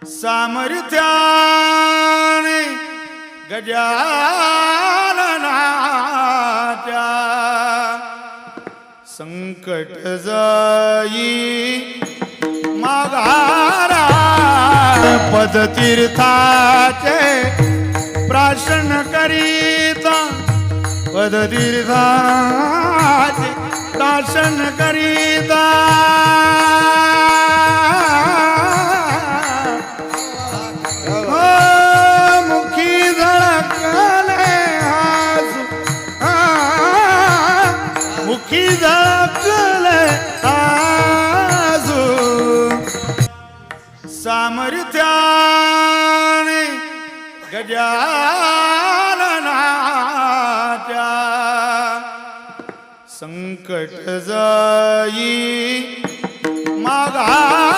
सामर्थ्याने गजाननाच्या संकट जाई माघारा पदतीर्थाचे प्राशन करीता पदतीर्थाचे प्राशन करीता मुखी झळकले आजू मुखी झळकले आजू सामर्थ्याने गजाननाच्या संकट जाई माघारा